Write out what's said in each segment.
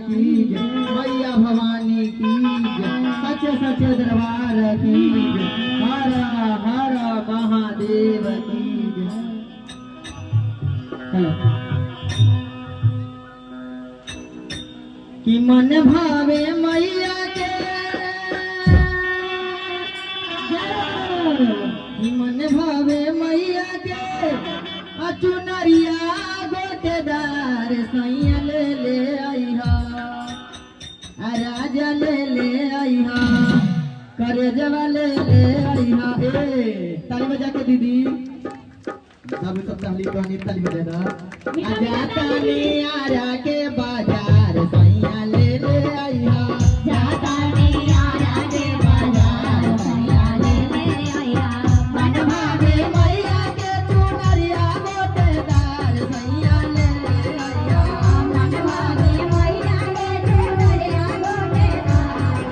की जय, मैया भवानी की जय, सच सच दरबार की जय, हर हर महादेव की जय। कि मन भावे मैया के, कि मन भावे मैया के, अचुनरिया गोटेदार सैया ले आईहा, राजा ले आईहा, करे जवा ले आईहा। ताली बजा के दीदी सब ताली कहनी, ताली बजा आजा ताली आरा के बाजार सैया ले आईहा, जाता नहीं आरा के बाजार सैया ले आईहा। मन भावे मैया के चुनरिया गोटेदार सैया ले आईहा, मन भावे मैया के चुनरिया गोटेदार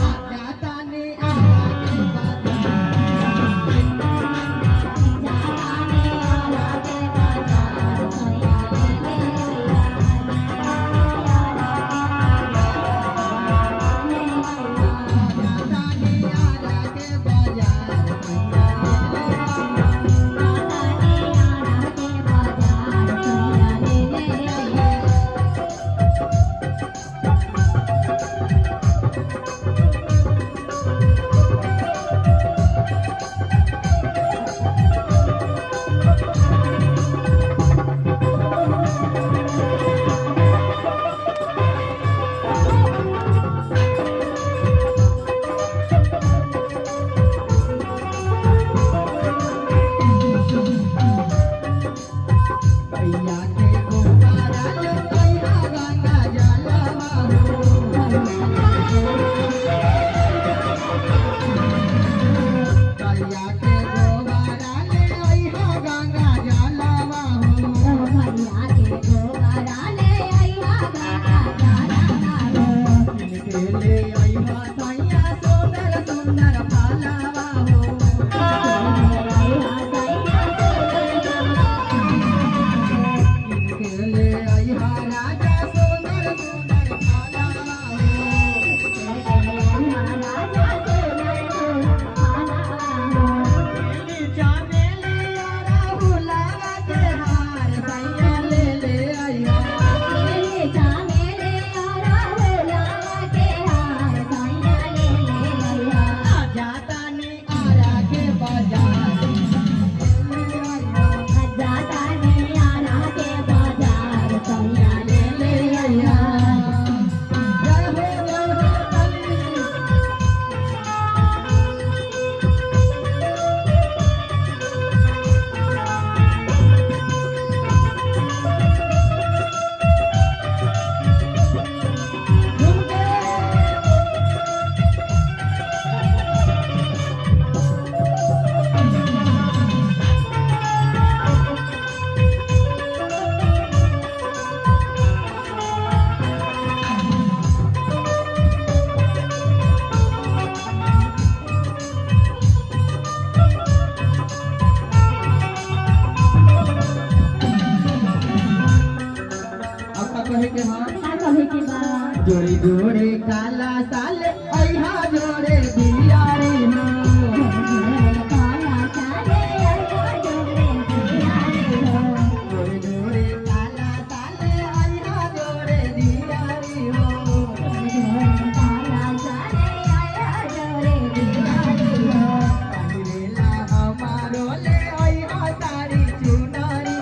आजा ताली आरा के बाजार, जाता नहीं आरा के बाजार सैया ले जोड़े जोड़े काला साल अहा जोड़े दियारे जोड़े जोड़े काला साल अहा जोड़े दियारे पहिरेला हमारो ले अहा सारी चुनारी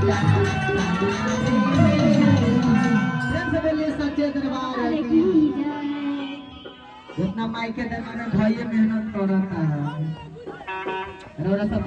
प्रेम से बोलिए सच्चे दरबार अरे की। की जय। जितना माई के दरबार में भाई मेहनत करता है। और सब